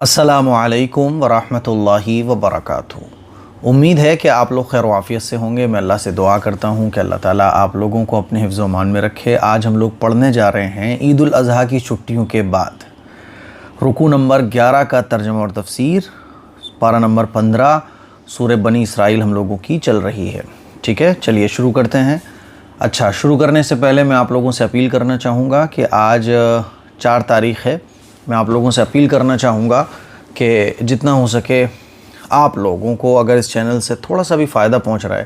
السلام علیکم ورحمۃ اللہ وبرکاتہ۔ امید ہے کہ آپ لوگ خیر و عافیت سے ہوں گے۔ میں اللہ سے دعا کرتا ہوں کہ اللہ تعالیٰ آپ لوگوں کو اپنے حفظ و امان میں رکھے۔ آج ہم لوگ پڑھنے جا رہے ہیں عید الاضحیٰ کی چھٹیوں کے بعد رکوع نمبر 11 کا ترجمہ اور تفسیر، پارہ نمبر 15 سورہ بنی اسرائیل ہم لوگوں کی چل رہی ہے۔ ٹھیک ہے، چلیے شروع کرتے ہیں۔ اچھا، شروع کرنے سے پہلے میں آپ لوگوں سے اپیل کرنا چاہوں گا کہ آج 4 تاریخ ہے۔ میں آپ لوگوں سے اپیل کرنا چاہوں گا کہ جتنا ہو سکے آپ لوگوں کو اگر اس چینل سے تھوڑا سا بھی فائدہ پہنچ رہا ہے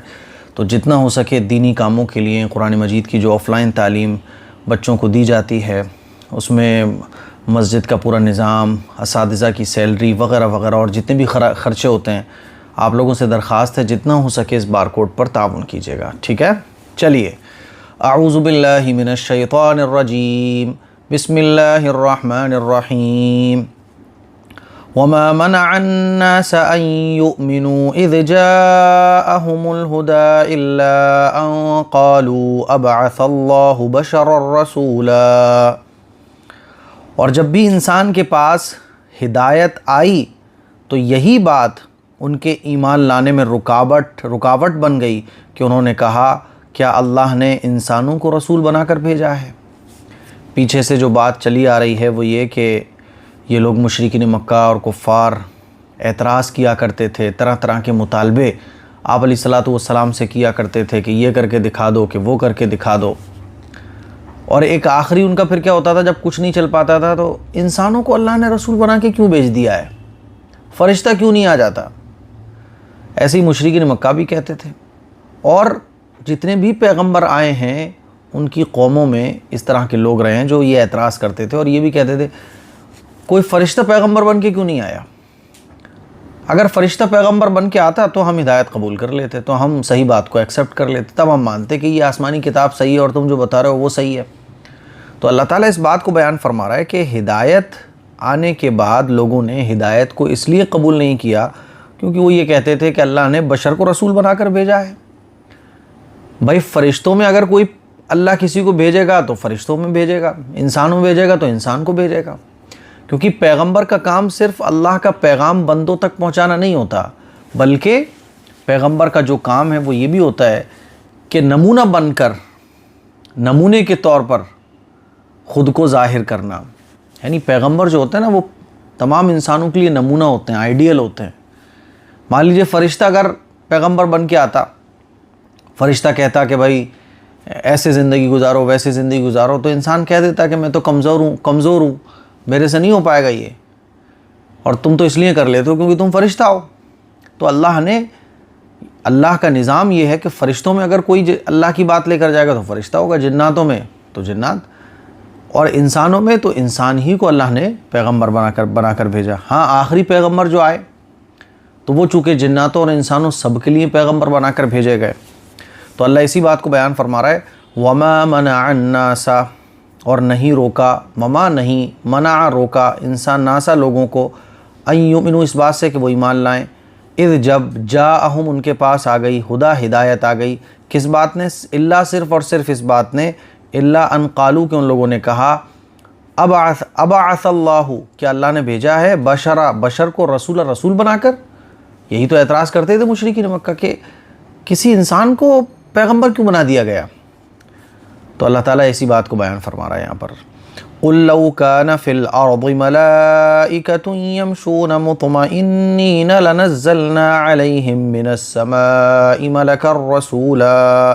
تو جتنا ہو سکے دینی کاموں کے لیے قرآن مجید کی جو آف لائن تعلیم بچوں کو دی جاتی ہے، اس میں مسجد کا پورا نظام، اساتذہ کی سیلری وغیرہ وغیرہ اور جتنے بھی خرچے ہوتے ہیں، آپ لوگوں سے درخواست ہے جتنا ہو سکے اس بارکوڈ پر تعاون کیجیے گا۔ ٹھیک ہے، چلیے۔ اعوذ باللہ من الشیطان الرجیم، بسم اللہ الرحمن الرحیم۔ وما منع الناس ان يؤمنوا اذ جاءهم الهدى الا ان قالوا ابعث الله بشرا رسولا۔ اور جب بھی انسان کے پاس ہدایت آئی تو یہی بات ان کے ایمان لانے میں رکاوٹ بن گئی کہ انہوں نے کہا کیا اللہ نے انسانوں کو رسول بنا کر بھیجا ہے۔ پیچھے سے جو بات چلی آ رہی ہے وہ یہ کہ یہ لوگ مشرکین مکہ اور کفار اعتراض کیا کرتے تھے، طرح طرح کے مطالبے آپ علیہ الصلاۃ والسلام سے کیا کرتے تھے کہ یہ کر کے دکھا دو، کہ وہ کر کے دکھا دو۔ اور ایک آخری ان کا پھر کیا ہوتا تھا، جب کچھ نہیں چل پاتا تھا تو انسانوں کو اللہ نے رسول بنا کے کیوں بھیج دیا ہے، فرشتہ کیوں نہیں آ جاتا۔ ایسے ہی مشرکین مکہ بھی کہتے تھے، اور جتنے بھی پیغمبر آئے ہیں ان کی قوموں میں اس طرح کے لوگ رہے ہیں جو یہ اعتراض کرتے تھے اور یہ بھی کہتے تھے کوئی فرشتہ پیغمبر بن کے کیوں نہیں آیا۔ اگر فرشتہ پیغمبر بن کے آتا تو ہم ہدایت قبول کر لیتے، تو ہم صحیح بات کو ایکسیپٹ کر لیتے، تب ہم مانتے کہ یہ آسمانی کتاب صحیح ہے اور تم جو بتا رہے ہو وہ صحیح ہے۔ تو اللہ تعالیٰ اس بات کو بیان فرما رہا ہے کہ ہدایت آنے کے بعد لوگوں نے ہدایت کو اس لیے قبول نہیں کیا کیونکہ وہ یہ کہتے تھے کہ اللہ نے بشر کو رسول بنا کر بھیجا ہے۔ بھائی فرشتوں میں اگر کوئی اللہ کسی کو بھیجے گا تو فرشتوں میں بھیجے گا، انسانوں میں بھیجے گا تو انسان کو بھیجے گا، کیونکہ پیغمبر کا کام صرف اللہ کا پیغام بندوں تک پہنچانا نہیں ہوتا، بلکہ پیغمبر کا جو کام ہے وہ یہ بھی ہوتا ہے کہ نمونہ بن کر، نمونے کے طور پر خود کو ظاہر کرنا۔ یعنی پیغمبر جو ہوتے ہیں نا وہ تمام انسانوں کے لیے نمونہ ہوتے ہیں، آئیڈیل ہوتے ہیں۔ مان لیجیے فرشتہ اگر پیغمبر بن کے آتا، فرشتہ کہتا کہ بھائی ایسے زندگی گزارو ویسے زندگی گزارو، تو انسان کہہ دیتا کہ میں تو کمزور ہوں، میرے سے نہیں ہو پائے گا یہ، اور تم تو اس لیے کر لیتے ہو کیونکہ تم فرشتہ ہو۔ تو اللہ کا نظام یہ ہے کہ فرشتوں میں اگر کوئی اللہ کی بات لے کر جائے گا تو فرشتہ ہوگا، جناتوں میں تو جنات، اور انسانوں میں تو انسان ہی کو اللہ نے پیغمبر بنا کر بھیجا۔ ہاں، آخری پیغمبر جو آئے تو وہ چونکہ جناتوں اور انسانوں سب کے لیے پیغمبر بنا کر بھیجے گئے۔ تو اللہ اسی بات کو بیان فرما رہا ہے، وما منع الناس، اور نہیں روکا، مما نہیں، منع روکا، انسان ناسا لوگوں کو، ان یؤمنوا اس بات سے کہ وہ ایمان لائیں، اذ جب جاءہم ان کے پاس آ گئی، ہدا ہدایت آ گئی، کس بات نے، اللہ صرف اور صرف اس بات نے، اللہ ان قالوا کہ ان لوگوں نے کہا، ابعث اللہ کہ اللہ نے بھیجا ہے بشر کو رسول بنا کر۔ یہی تو اعتراض کرتے تھے مشرکین مکہ کہ کسی انسان کو پیغمبر کیوں بنا دیا گیا۔ تو اللہ تعالیٰ اسی بات کو بیان فرما رہا ہے یہاں پر، قُلْ لَوْ كَانَ فِي الْأَرْضِ مَلَائِكَةٌ يَمْشُونَ مُطْمَئِنِّينَ لَنَزَّلْنَا عَلَيْهِمْ مِنَ السَّمَاءِ مَلَكًا رَسُولًا۔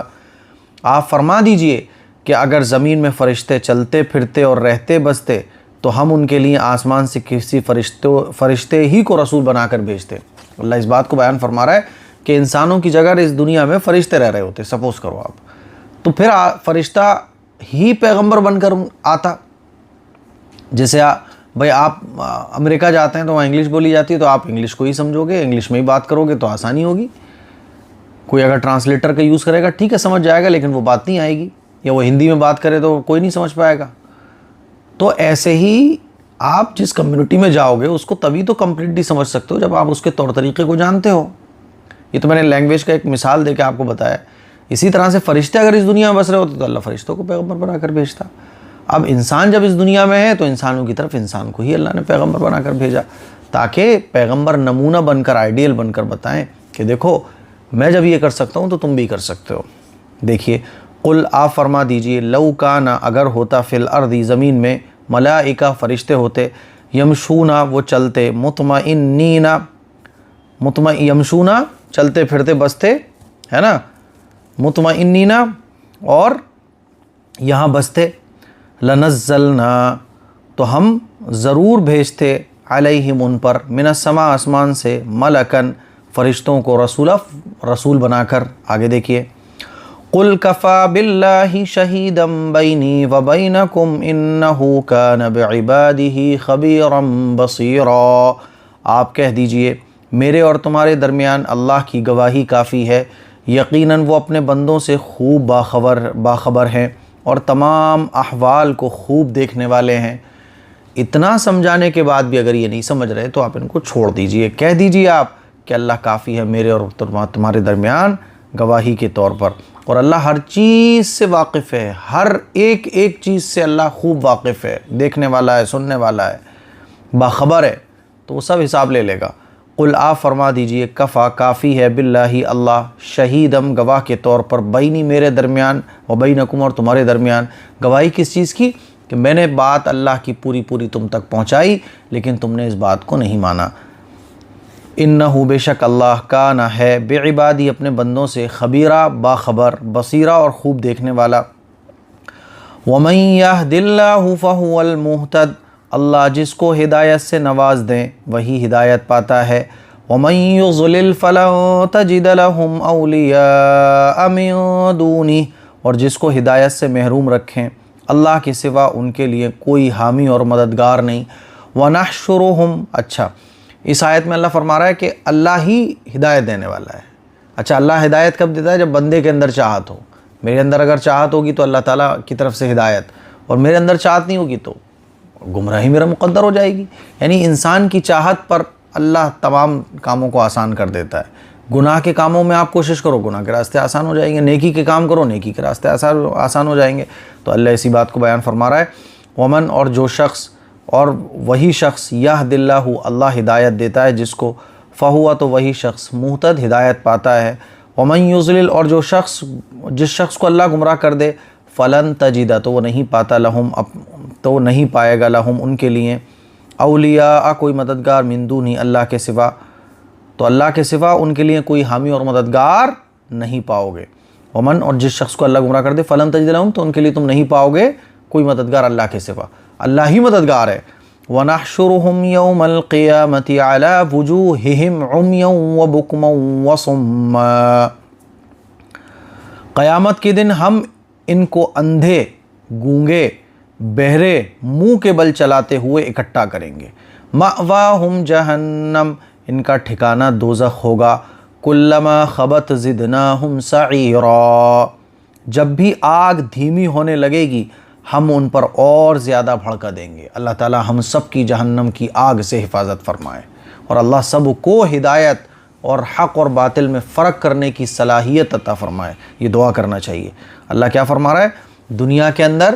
آپ فرما دیجئے کہ اگر زمین میں فرشتے چلتے پھرتے اور رہتے بستے تو ہم ان کے لیے آسمان سے کسی فرشتے ہی کو رسول بنا کر بھیجتے۔ اللہ اس بات کو بیان فرما رہا ہے کہ انسانوں کی جگہ اس دنیا میں فرشتے رہ رہے ہوتے، سپوز کرو آپ، تو پھر فرشتہ ہی پیغمبر بن کر آتا۔ جیسے بھائی آپ امریکہ جاتے ہیں تو وہاں انگلش بولی جاتی ہے تو آپ انگلش کو ہی سمجھو گے، انگلش میں ہی بات کرو گے تو آسانی ہوگی۔ کوئی اگر ٹرانسلیٹر کا یوز کرے گا ٹھیک ہے سمجھ جائے گا، لیکن وہ بات نہیں آئے گی، یا وہ ہندی میں بات کرے تو کوئی نہیں سمجھ پائے گا۔ تو ایسے ہی آپ جس کمیونٹی میں جاؤ گے اس کو تبھی تو کمپلیٹلی سمجھ سکتے ہو جب آپ اس کے طور طریقے کو جانتے ہو۔ یہ تو میں نے لینگویج کا ایک مثال دے کے آپ کو بتایا۔ اسی طرح سے فرشتے اگر اس دنیا میں بس رہے ہوتے تو اللہ فرشتوں کو پیغمبر بنا کر بھیجتا۔ اب انسان جب اس دنیا میں ہے تو انسانوں کی طرف انسان کو ہی اللہ نے پیغمبر بنا کر بھیجا۔ تاکہ پیغمبر نمونہ بن کر، آئیڈیل بن کر بتائیں کہ دیکھو میں جب یہ کر سکتا ہوں تو تم بھی کر سکتے ہو۔ دیکھیے قل آپ فرما دیجئے لو کان اگر ہوتا فی الارض زمین میں ملائکہ فرشتے ہوتے یمشونا وہ چلتے مطمئنین یمشونا چلتے پھرتے بستے ہے نا، مطمئنین اور یہاں بستے، لنزلنا تو ہم ضرور بھیجتے علیہم ان پر من السماء آسمان سے ملکن فرشتوں کو رسول بنا کر۔ آگے دیکھیے قل کفا باللہ شہیدا بینی وبینکم انہ کان بعبادہ خبیرا بصیرا، آپ کہہ دیجئے میرے اور تمہارے درمیان اللہ کی گواہی کافی ہے، یقیناً وہ اپنے بندوں سے خوب باخبر ہیں اور تمام احوال کو خوب دیکھنے والے ہیں۔ اتنا سمجھانے کے بعد بھی اگر یہ نہیں سمجھ رہے تو آپ ان کو چھوڑ دیجئے، کہہ دیجئے آپ کہ اللہ کافی ہے میرے اور تمہارے درمیان گواہی کے طور پر، اور اللہ ہر چیز سے واقف ہے، ہر ایک چیز سے اللہ خوب واقف ہے، دیکھنے والا ہے، سننے والا ہے، باخبر ہے، تو وہ سب حساب لے لے گا۔ قل آپ فرما دیجئے کفا کافی ہے باللہ اللہ شہیدم گواہ کے طور پر بینی میرے درمیان و بینکم اور تمہارے درمیان۔ گواہی کس چیز کی؟ کہ میں نے بات اللہ کی پوری تم تک پہنچائی لیکن تم نے اس بات کو نہیں مانا۔ انہو بے شک اللہ کان ہے بعبادی اپنے بندوں سے خبیرہ باخبر بصیرہ اور خوب دیکھنے والا۔ ومن یہد اللہ فہو المہتد اللہ جس کو ہدایت سے نواز دیں وہی ہدایت پاتا ہے۔ ومن یضلل فلن تجد لہم اولیاء من دونہ اور جس کو ہدایت سے محروم رکھیں اللہ کے سوا ان کے لیے کوئی حامی اور مددگار نہیں۔ ونحشرہم اچھا اس آیت میں اللہ فرما رہا ہے کہ اللہ ہی ہدایت دینے والا ہے۔ اچھا اللہ ہدایت کب دیتا ہے؟ جب بندے کے اندر چاہت ہو۔ میرے اندر اگر چاہت ہوگی تو اللہ تعالیٰ کی طرف سے ہدایت، اور میرے اندر چاہت نہیں ہوگی تو گمراہی میرا مقدر ہو جائے گی۔ یعنی انسان کی چاہت پر اللہ تمام کاموں کو آسان کر دیتا ہے۔ گناہ کے کاموں میں آپ کوشش کرو گناہ کے راستے آسان ہو جائیں گے، نیکی کے کام کرو نیکی کے راستے آسان ہو جائیں گے۔ تو اللہ اسی بات کو بیان فرما رہا ہے ومن اور جو شخص اور وہی شخص یہد اللہ اللہ ہدایت دیتا ہے جس کو فہوا تو وہی شخص مہتد ہدایت پاتا ہے۔ ومن یضلل اور جس شخص کو اللہ گمراہ کر دے فلن تجد تو وہ نہیں پاتا لہم تو نہیں پائے گا لہم ان کے لیے اولیاء کوئی مددگار من دونہ اللہ کے سوا، تو اللہ کے سوا ان کے لیے کوئی حامی اور مددگار نہیں پاؤ گے۔ ومن اور جس شخص کو اللہ گمراہ کر دے فلن تجد لہم تو ان کے لیے تم نہیں پاؤ گے کوئی مددگار اللہ کے سوا، اللہ ہی مددگار ہے۔ وَنَحْشُرُهُمْ يَوْمَ الْقِيَامَةِ عَلَى وُجُوهِهِمْ عُمْيًا وَبُكْمًا وَصُمًّا قیامت کے دن ہم ان کو اندھے گونگے بہرے منہ کے بل چلاتے ہوئے اکٹھا کریں گے۔ مَأْوَاهُمْ جَهَنَّمْ ان کا ٹھکانہ دوزخ ہوگا۔ كُلَّمَا خَبَتْ زِدْنَاهُمْ سَعِيرًا جب بھی آگ دھیمی ہونے لگے گی ہم ان پر اور زیادہ بھڑکا دیں گے۔ اللہ تعالی ہم سب کی جہنم کی آگ سے حفاظت فرمائے، اور اللہ سب کو ہدایت اور حق اور باطل میں فرق کرنے کی صلاحیت عطا فرمائے۔ یہ دعا کرنا چاہیے۔ اللہ کیا فرما رہا ہے؟ دنیا کے اندر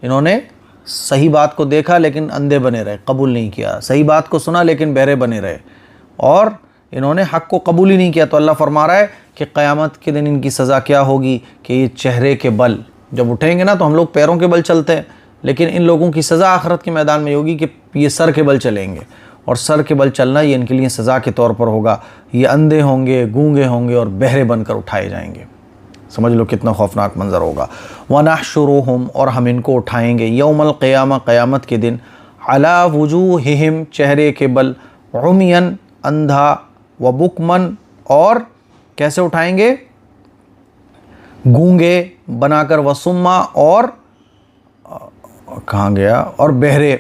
انہوں نے صحیح بات کو دیکھا لیکن اندھے بنے رہے، قبول نہیں کیا، صحیح بات کو سنا لیکن بہرے بنے رہے، اور انہوں نے حق کو قبول ہی نہیں کیا۔ تو اللہ فرما رہا ہے کہ قیامت کے دن ان کی سزا کیا ہوگی کہ یہ چہرے کے بل جب اٹھیں گے نا تو ہم لوگ پیروں کے بل چلتے ہیں، لیکن ان لوگوں کی سزا آخرت کے میدان میں ہوگی کہ یہ سر کے بل چلیں گے، اور سر کے بل چلنا یہ ان کے لیے سزا کے طور پر ہوگا۔ یہ اندھے ہوں گے، گونگے ہوں گے اور بہرے بن کر اٹھائے جائیں گے۔ سمجھ لو کتنا خوفناک منظر ہوگا۔ وَنَحْشُرُهُمْ اور ہم ان کو اٹھائیں گے یوم القیامہ قیامت کے دن عَلَى وُجُوهِهِمْ چہرے کے بل عُمْيًا اندھا وَبُكْمًا اور کیسے اٹھائیں گے؟ گونگے بنا کر، وسما اور کہاں گیا، اور بہرے،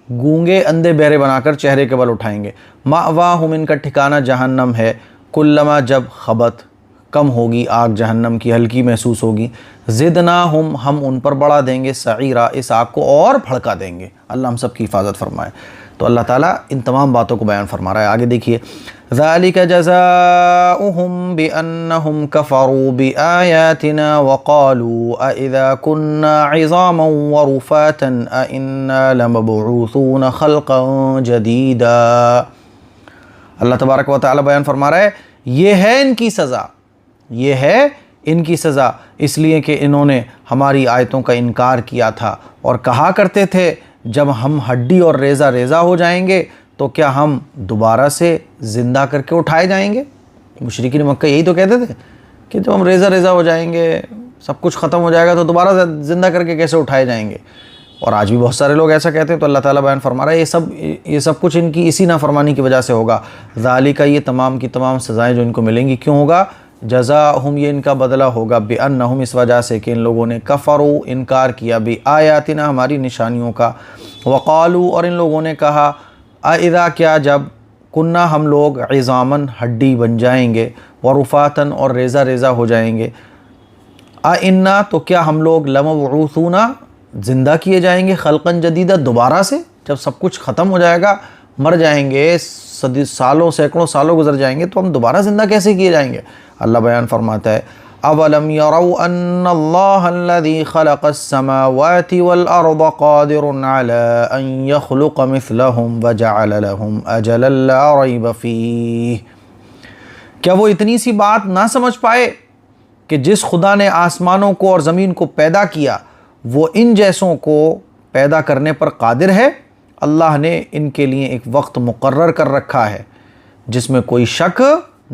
گونگے اندھے بہرے بنا کر چہرے کے بل اٹھائیں گے۔ مأواہم ان کا ٹھکانہ جہنم ہے، کلما جب خبت کم ہوگی آگ جہنم کی، ہلکی محسوس ہوگی، زدناہم ہم ان پر بڑھا دیں گے سعیرا اس آگ کو اور بھڑکا دیں گے۔ اللہ ہم سب کی حفاظت فرمائے۔ تو اللہ تعالیٰ ان تمام باتوں کو بیان فرما رہا ہے۔ آگے دیکھیے ذَلِكَ جَزَاؤُهُمْ بِأَنَّهُمْ كَفَرُوا بِآيَاتِنَا وَقَالُوا أَإِذَا كُنَّا عِظَامًا وَرُفَاتًا أَإِنَّا لَمَبْعُوثُونَ خَلْقًا جَدِيدًا اللہ تبارک و تعالی بیان فرما رہا ہے یہ ہے ان کی سزا، یہ ہے ان کی سزا، اس لیے کہ انہوں نے ہماری آیتوں کا انکار کیا تھا اور کہا کرتے تھے جب ہم ہڈی اور ریزہ ریزہ ہو جائیں گے تو کیا ہم دوبارہ سے زندہ کر کے اٹھائے جائیں گے۔ مشرکین مکہ یہی تو کہتے تھے کہ جب ہم ریزہ ریزہ ہو جائیں گے، سب کچھ ختم ہو جائے گا تو دوبارہ زندہ کر کے کیسے اٹھائے جائیں گے، اور آج بھی بہت سارے لوگ ایسا کہتے ہیں۔ تو اللہ تعالیٰ بیان فرما رہا ہے یہ سب کچھ ان کی اسی نافرمانی کی وجہ سے ہوگا۔ ذالک، یہ تمام کی تمام سزائیں جو ان کو ملیں گی، کیوں ہوگا؟ جزاؤہم، یہ ان کا بدلہ ہوگا، بانہم، اس وجہ سے کہ ان لوگوں نے کفروا، انکار کیا، بآیاتنا، ہماری نشانیوں کا، وقالوا، اور ان لوگوں نے کہا، اذا، کیا جب، کننا، ہم لوگ، عظامن، ہڈی بن جائیں گے، ورفاتن، اور ریزہ ریزہ ہو جائیں گے، انا، تو کیا ہم لوگ، لمبعوثون، زندہ کیے جائیں گے، خلقاً جدیدہ، دوبارہ سے، جب سب کچھ ختم ہو جائے گا، مر جائیں گے، سالوں سینکڑوں سالوں گزر جائیں گے، تو ہم دوبارہ زندہ کیسے کیے جائیں گے؟ اللہ بیان فرماتا ہے اولم يروا ان اللہ الذي خلق السماوات والارض قادر على ان يخلق مثلهم وجعل لهم اجلا لا ريب فيه، کیا وہ اتنی سی بات نہ سمجھ پائے کہ جس خدا نے آسمانوں کو اور زمین کو پیدا کیا وہ ان جیسوں کو پیدا کرنے پر قادر ہے؟ اللہ نے ان کے لیے ایک وقت مقرر کر رکھا ہے جس میں کوئی شک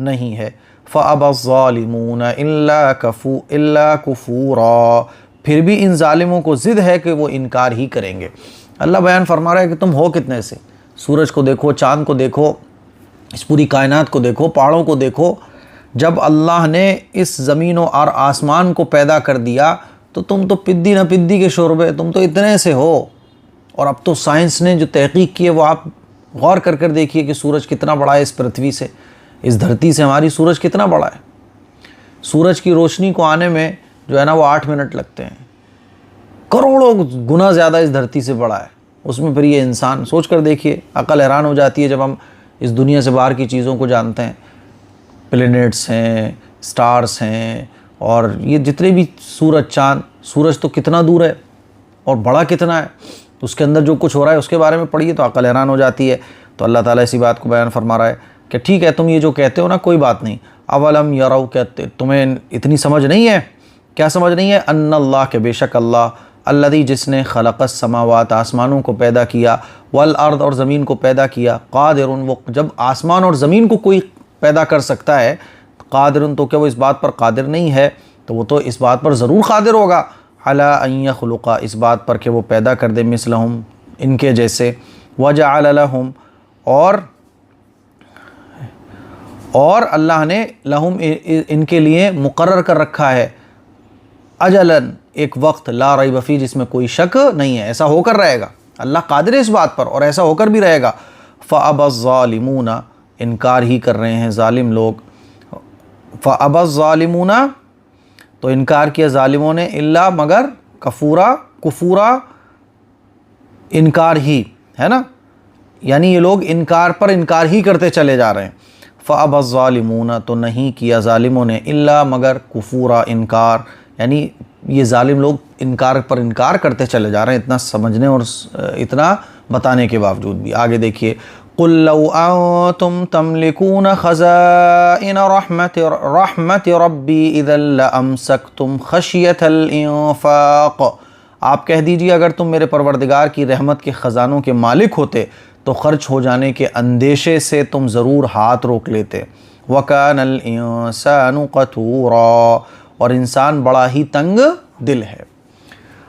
نہیں ہے۔ فَأَبَى الظَّالِمُونَ إِلَّا كُفُورًا، پھر بھی ان ظالموں کو ضد ہے کہ وہ انکار ہی کریں گے۔ اللہ بیان فرما رہا ہے کہ تم ہو کتنے سے، سورج کو دیکھو، چاند کو دیکھو، اس پوری کائنات کو دیکھو، پہاڑوں کو دیکھو، جب اللہ نے اس زمین و آسمان کو پیدا کر دیا تو تم تو پدی نہ پدی کے شوربے، تم تو اتنے سے ہو۔ اور اب تو سائنس نے جو تحقیق کی ہے وہ آپ غور کر دیکھیے کہ سورج کتنا بڑا ہے، اس پرتھوی سے، اس دھرتی سے ہماری سورج کتنا بڑا ہے۔ سورج کی روشنی کو آنے میں جو ہے نا وہ 8 منٹ لگتے ہیں، کروڑوں گنا زیادہ اس دھرتی سے بڑا ہے، اس میں پھر یہ انسان، سوچ کر دیکھیے، عقل حیران ہو جاتی ہے جب ہم اس دنیا سے باہر کی چیزوں کو جانتے ہیں۔ پلینٹس ہیں، سٹارز ہیں، اور یہ جتنے بھی سورج، چاند، سورج تو کتنا دور ہے اور بڑا کتنا ہے، اس کے اندر جو کچھ ہو رہا ہے اس کے بارے میں پڑھیے تو عقل حیران ہو جاتی ہے۔ تو اللہ تعالیٰ اسی بات کو بیان فرما رہا ہے کہ ٹھیک ہے تم یہ جو کہتے ہو نا کوئی بات نہیں، اولم یروا، کہتے تمہیں اتنی سمجھ نہیں ہے؟ کیا سمجھ نہیں ہے؟ ان اللہ، کہ بے شک اللہ، الذی، جس نے خلق السماوات، آسمانوں کو پیدا کیا، والارض، اور زمین کو پیدا کیا، قادر، وہ جب آسمان اور زمین کو کوئی پیدا کر سکتا ہے، قادر، تو کیا وہ اس بات پر قادر نہیں ہے؟ تو وہ تو اس بات پر ضرور قادر ہوگا، علی ان یخلق، اس بات پر کہ وہ پیدا کر دے، مثلہم، ان کے جیسے، وجعل لہم، اور اللہ نے لہم، ان کے لیے مقرر کر رکھا ہے، اجلاً، ایک وقت، لا ریب فیہ، جس میں کوئی شک نہیں ہے، ایسا ہو کر رہے گا، اللہ قادر ہے اس بات پر اور ایسا ہو کر بھی رہے گا۔ فَأَبَى الظَّالِمُونَ، انکار ہی کر رہے ہیں ظالم لوگ، فَأَبَى الظَّالِمُونَ، تو انکار کیا ظالموں نے، الا، مگر، کفورا، انکار ہی ہے نا، یعنی یہ لوگ انکار پر انکار ہی کرتے چلے جا رہے ہیں۔ فَأَبَى الظَّالِمُونَ، تو نہیں کیا ظالموں نے، الا، مگر، کفورا، انکار، یعنی یہ ظالم لوگ انکار پر انکار کرتے چلے جا رہے ہیں، اتنا سمجھنے اور اتنا بتانے کے باوجود بھی۔ آگے دیکھیے، قُل لَوْ أَنْتُمْ تَمْلِكُونَ خَزَائِنَ رَحْمَةِ رَبِّي إِذًا لَأَمْسَكْتُمْ خَشْيَةَ الْإِنفَاقِ، آپ کہہ دیجئے اگر تم میرے پروردگار کی رحمت کے خزانوں کے مالک ہوتے تو خرچ ہو جانے کے اندیشے سے تم ضرور ہاتھ روک لیتے۔ وَكَانَ الْإِنسَانُ قَتُورًا، اور انسان بڑا ہی تنگ دل ہے۔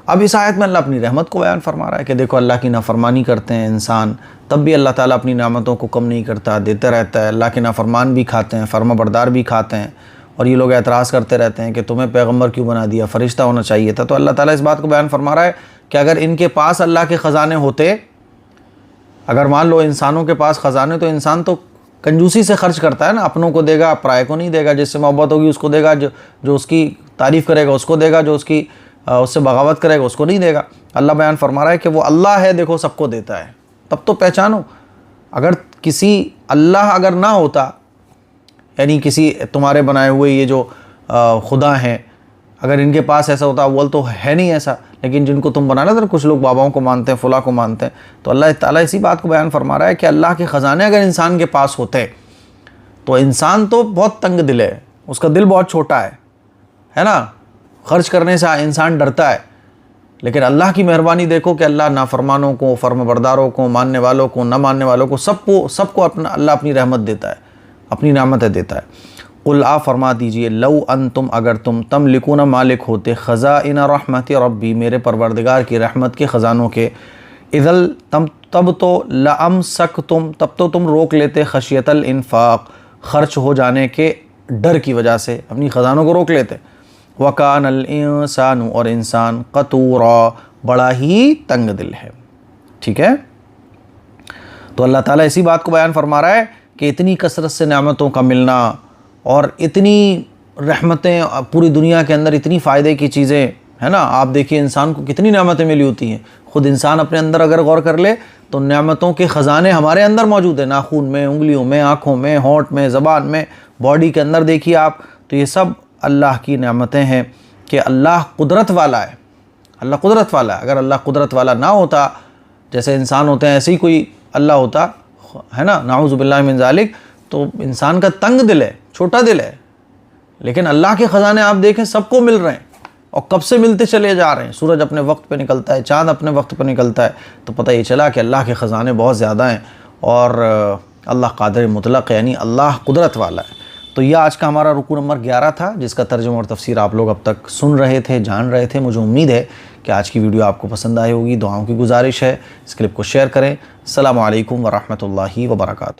اب اس آیت میں اللہ اپنی رحمت کو بیان فرما رہا ہے کہ دیکھو اللہ کی نافرمانی کرتے ہیں انسان، تب بھی اللہ تعالیٰ اپنی نعمتوں کو کم نہیں کرتا، دیتے رہتا ہے۔ اللہ کے نافرمان بھی کھاتے ہیں، فرما بردار بھی کھاتے ہیں، اور یہ لوگ اعتراض کرتے رہتے ہیں کہ تمہیں پیغمبر کیوں بنا دیا، فرشتہ ہونا چاہیے تھا۔ تو اللہ تعالیٰ اس بات کو بیان فرما رہا ہے کہ اگر ان کے پاس اللہ کے خزانے ہوتے، اگر مان لو انسانوں کے پاس خزانے، تو انسان تو کنجوسی سے خرچ کرتا ہے نا، اپنوں کو دے گا، پرائے کو نہیں دے گا، جس سے محبت ہوگی اس کو دے گا، جو اس کی تعریف کرے گا اس کو دے گا، جو اس سے بغاوت کرے گا اس کو نہیں دے گا۔ اللہ بیان فرما رہا ہے کہ وہ اللہ ہے، دیکھو سب کو دیتا ہے، تب تو پہچانو۔ اگر کسی اللہ اگر نہ ہوتا، یعنی کسی تمہارے بنائے ہوئے یہ جو خدا ہیں، اگر ان کے پاس ایسا ہوتا، اول تو ہے نہیں ایسا، لیکن جن کو تم بنانا تھا، کچھ لوگ باباؤں کو مانتے ہیں، فلاں کو مانتے ہیں، تو اللہ تعالیٰ اسی بات کو بیان فرما رہا ہے کہ اللہ کے خزانے اگر انسان کے پاس ہوتے تو انسان تو بہت تنگ دل ہے، اس کا دل بہت چھوٹا ہے نا، خرچ کرنے سے انسان ڈرتا ہے. لیکن اللہ کی مہربانی دیکھو کہ اللہ نافرمانوں کو، فرما برداروں کو، ماننے والوں کو، نہ ماننے والوں کو، سب کو اپنا اللہ اپنی رحمت دیتا ہے، اپنی نعمتیں دیتا ہے. قل آپ فرما دیجئے لو انتم اگر تم تملکون مالک ہوتے خزائن رحمت ربی میرے پروردگار کی رحمت کے خزانوں کے، اذل تب تو لامسکتم تب تو تم روک لیتے خشیت الانفاق خرچ ہو جانے کے ڈر کی وجہ سے اپنی خزانوں کو روک لیتے. وَكَانَ الْإِنسَانُ اور انسان قَتُورًا بڑا ہی تنگ دل ہے. ٹھیک ہے، تو اللہ تعالیٰ اسی بات کو بیان فرما رہا ہے کہ اتنی کثرت سے نعمتوں کا ملنا اور اتنی رحمتیں پوری دنیا کے اندر، اتنی فائدے کی چیزیں ہے نا. آپ دیکھیے انسان کو کتنی نعمتیں ملی ہوتی ہیں. خود انسان اپنے اندر اگر غور کر لے تو نعمتوں کے خزانے ہمارے اندر موجود ہیں، ناخون میں، انگلیوں میں، آنکھوں میں، ہونٹ میں، زبان میں، باڈی کے اندر دیکھیے آپ. تو یہ سب اللہ کی نعمتیں ہیں کہ اللہ قدرت والا ہے. اللہ قدرت والا ہے. اگر اللہ قدرت والا نہ ہوتا، جیسے انسان ہوتے ہیں ایسے ہی کوئی اللہ ہوتا ہے نا، نعوذ باللہ من ذالک، تو انسان کا تنگ دل ہے، چھوٹا دل ہے. لیکن اللہ کے خزانے آپ دیکھیں سب کو مل رہے ہیں، اور کب سے ملتے چلے جا رہے ہیں. سورج اپنے وقت پہ نکلتا ہے، چاند اپنے وقت پہ نکلتا ہے، تو پتہ یہ چلا کہ اللہ کے خزانے بہت زیادہ ہیں، اور اللہ قادر مطلق ہے، یعنی اللہ قدرت والا ہے. تو یہ آج کا ہمارا رکوع نمبر 11 تھا، جس کا ترجمہ اور تفسیر آپ لوگ اب تک سن رہے تھے، جان رہے تھے. مجھے امید ہے کہ آج کی ویڈیو آپ کو پسند آئی ہوگی. دعاؤں کی گزارش ہے اس کلپ کو شیئر کریں. السلام علیکم ورحمۃ اللہ وبرکاتہ.